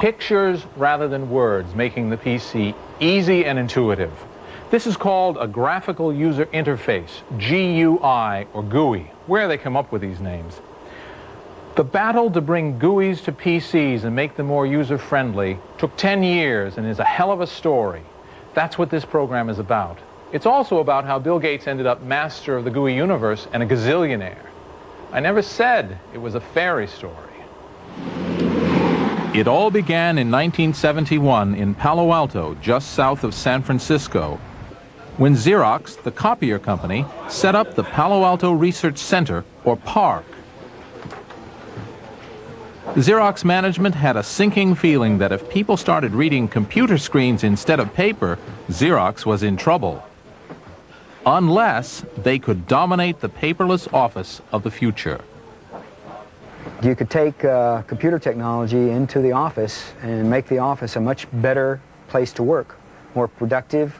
Pictures rather than words, making the PC easy and intuitive. This is called a graphical user interface, GUI or GUI. Where they come up with these names. The battle to bring GUIs to PCs and make them more user-friendly took 10 years and is a hell of a story. That's what this program is about. It's also about how Bill Gates ended up master of the GUI universe and a gazillionaire. I never said it was a fairy story. It all began in 1971 in Palo Alto, just south of San Francisco, when Xerox, the copier company, set up the Palo Alto Research Center, or PARC. Xerox management had a sinking feeling that if people started reading computer screens instead of paper, Xerox was in trouble. Unless they could dominate the paperless office of the future. You could take computer technology into the office and make the office a much better place to work. More productive,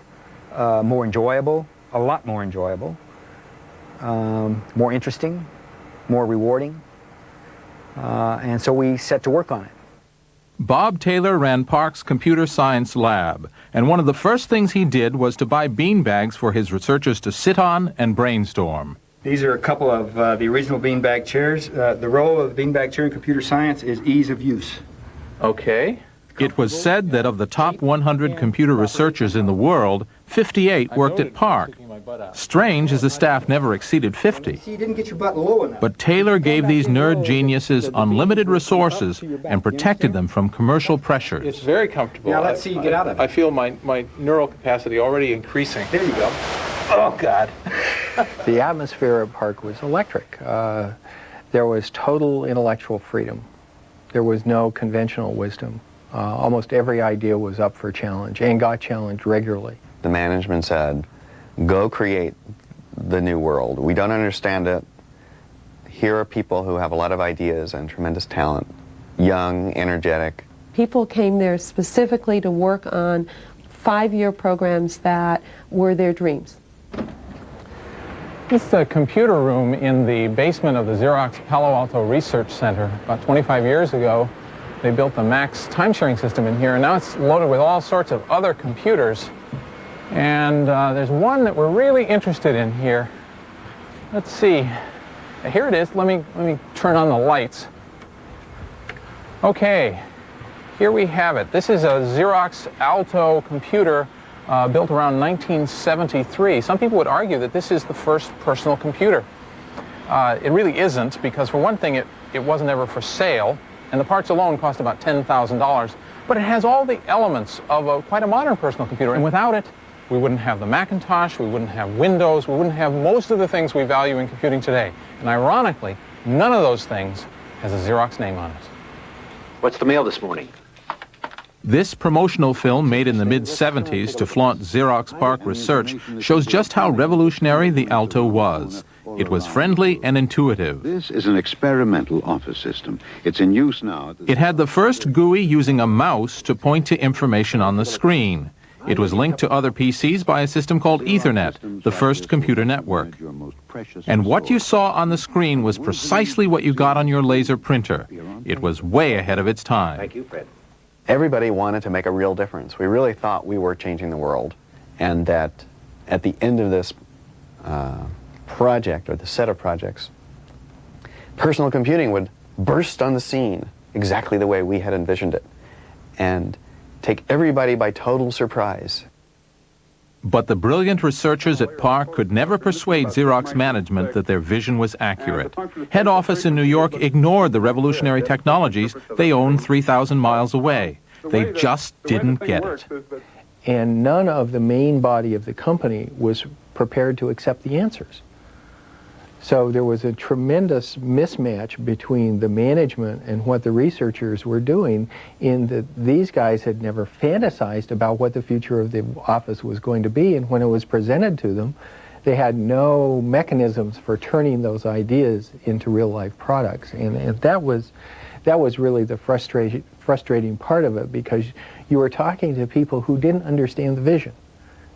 more enjoyable, a lot more enjoyable, more interesting, more rewarding. And so we set to work on it. Bob Taylor ran PARC's computer science lab, and one of the first things he did was to buy beanbags for his researchers to sit on and brainstorm. These are a couple of the original beanbag chairs. The role of the beanbag chair in computer science is ease of use. Okay. It was said that of the top 100 computer researchers in the world, 58 worked at PARC. Strange, as the staff never exceeded 50. You didn't get your butt low enough. But Taylor gave these nerd geniuses unlimited resources and protected them from commercial pressures. It's very comfortable. Now let's see you get out of it. I feel my neural capacity already increasing. There you go. Oh, God. The atmosphere at PARC was electric. There was total intellectual freedom. There was no conventional wisdom. Almost every idea was up for challenge and got challenged regularly. The management said, go create the new world. We don't understand it. Here are people who have a lot of ideas and tremendous talent, young, energetic. People came there specifically to work on 5-year programs that were their dreams. This is a computer room in the basement of the Xerox Palo Alto Research Center. About 25 years ago, they built the Max time-sharing system in here, and now it's loaded with all sorts of other computers. And there's one that we're really interested in here. Let's see. Here it is. Let me turn on the lights. Okay, here we have it. This is a Xerox Alto computer built around 1973. Some people would argue that this is the first personal computer. It really isn't, because for one thing, it wasn't ever for sale, and the parts alone cost about $10,000. But it has all the elements of quite a modern personal computer, and without it, we wouldn't have the Macintosh, we wouldn't have Windows, we wouldn't have most of the things we value in computing today. And ironically, none of those things has a Xerox name on it. What's the mail this morning? This promotional film, made in the mid-70s to flaunt Xerox PARC research, shows just how revolutionary the Alto was. It was friendly and intuitive. This is an experimental office system. It's in use now. It had the first GUI using a mouse to point to information on the screen. It was linked to other PCs by a system called Ethernet, the first computer network. And what you saw on the screen was precisely what you got on your laser printer. It was way ahead of its time. Thank you, Fred. Everybody wanted to make a real difference. We really thought we were changing the world, and that at the end of this project, or the set of projects, personal computing would burst on the scene exactly the way we had envisioned it, and take everybody by total surprise. But the brilliant researchers at PARC could never persuade Xerox management that their vision was accurate. Head office in New York ignored the revolutionary technologies they owned 3,000 miles away. They just didn't get it. And none of the main body of the company was prepared to accept the answers. So there was a tremendous mismatch between the management and what the researchers were doing, in that these guys had never fantasized about what the future of the office was going to be, and when it was presented to them, they had no mechanisms for turning those ideas into real-life products. And that was really the frustrating part of it, because you were talking to people who didn't understand the vision.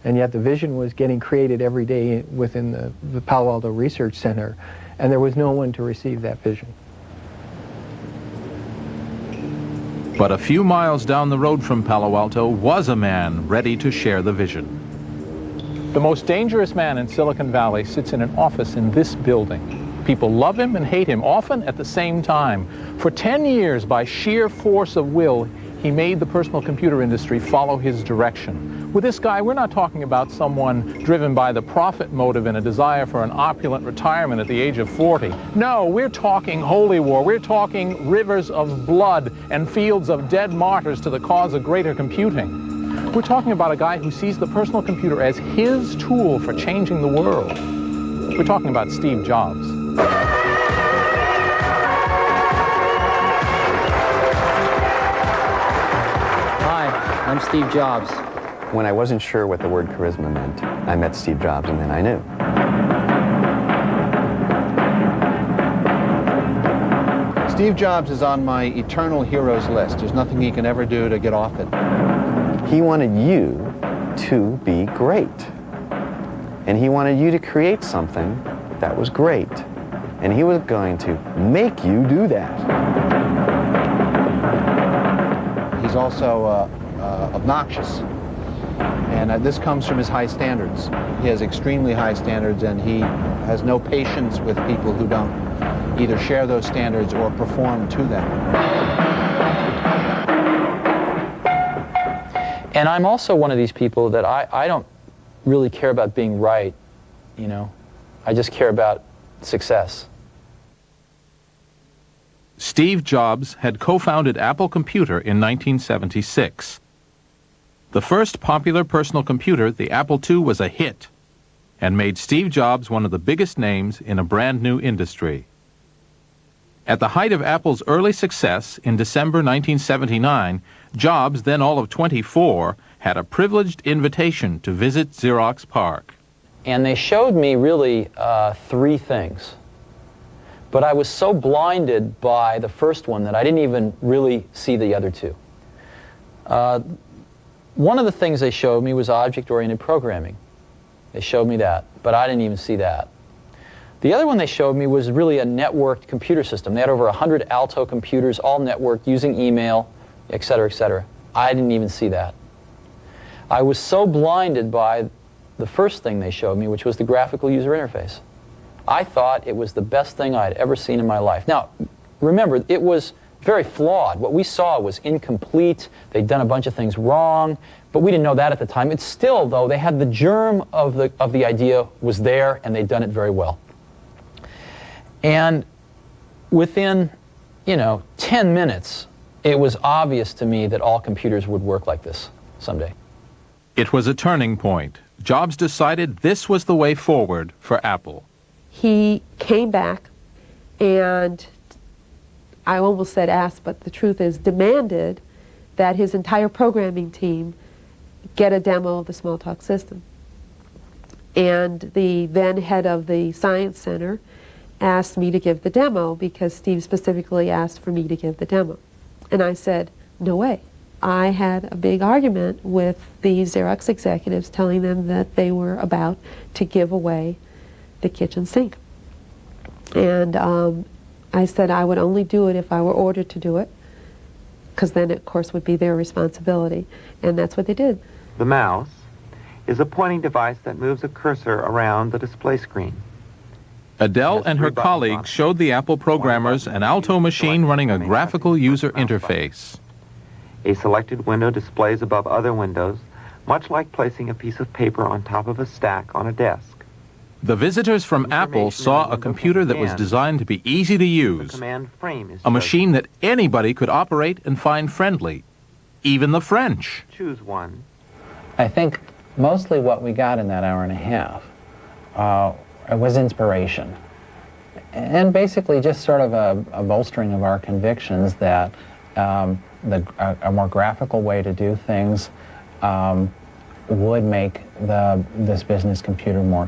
And yet the vision was getting created every day within the Palo Alto Research Center, and there was no one to receive that vision. But a few miles down the road from Palo Alto was a man ready to share the vision. The most dangerous man in Silicon Valley sits in an office in this building. People love him and hate him, often at the same time. For 10 years, by sheer force of will, he made the personal computer industry follow his direction. With this guy, we're not talking about someone driven by the profit motive and a desire for an opulent retirement at the age of 40. No, we're talking holy war. We're talking rivers of blood and fields of dead martyrs to the cause of greater computing. We're talking about a guy who sees the personal computer as his tool for changing the world. We're talking about Steve Jobs. Hi, I'm Steve Jobs. When I wasn't sure what the word charisma meant, I met Steve Jobs and then I knew. Steve Jobs is on my eternal heroes list. There's nothing he can ever do to get off it. He wanted you to be great. And he wanted you to create something that was great. And he was going to make you do that. He's also obnoxious. And this comes from his high standards. He has extremely high standards, and he has no patience with people who don't either share those standards or perform to them. And I'm also one of these people that I don't really care about being right, you know. I just care about success. Steve Jobs had co-founded Apple Computer in 1976. The first popular personal computer, the Apple II, was a hit and made Steve Jobs one of the biggest names in a brand new industry. At the height of Apple's early success, in December 1979, Jobs, then all of 24, had a privileged invitation to visit Xerox PARC. And they showed me really three things. But I was so blinded by the first one that I didn't even really see the other two. One of the things they showed me was object-oriented programming. They showed me that, but I didn't even see that. The other one they showed me was really a networked computer system. They had over 100 Alto computers, all networked, using email, et cetera, et cetera. I didn't even see that. I was so blinded by the first thing they showed me, which was the graphical user interface. I thought it was the best thing I'd ever seen in my life. Now, remember, it was very flawed. What we saw was incomplete. They'd done a bunch of things wrong, but we didn't know that at the time. It's still, though, they had the germ of the idea was there, and they'd done it very well. And within, 10 minutes, it was obvious to me that all computers would work like this someday. It was a turning point. Jobs decided this was the way forward for Apple. He came back and, I almost said asked, but the truth is demanded that his entire programming team get a demo of the Smalltalk system. And the then head of the Science Center asked me to give the demo because Steve specifically asked for me to give the demo. And I said, no way. I had a big argument with the Xerox executives telling them that they were about to give away the kitchen sink. And I said I would only do it if I were ordered to do it, because then, of course, would be their responsibility. And that's what they did. The mouse is a pointing device that moves a cursor around the display screen. Adele and her colleagues showed the Apple programmers an Alto machine running a graphical user interface. A selected window displays above other windows, much like placing a piece of paper on top of a stack on a desk. The visitors from Apple saw a computer that was designed to be easy to use, a machine that anybody could operate and find friendly, even the French. Choose one. I think mostly what we got in that hour and a half was inspiration, and basically just sort of a bolstering of our convictions that a more graphical way to do things would make this business computer more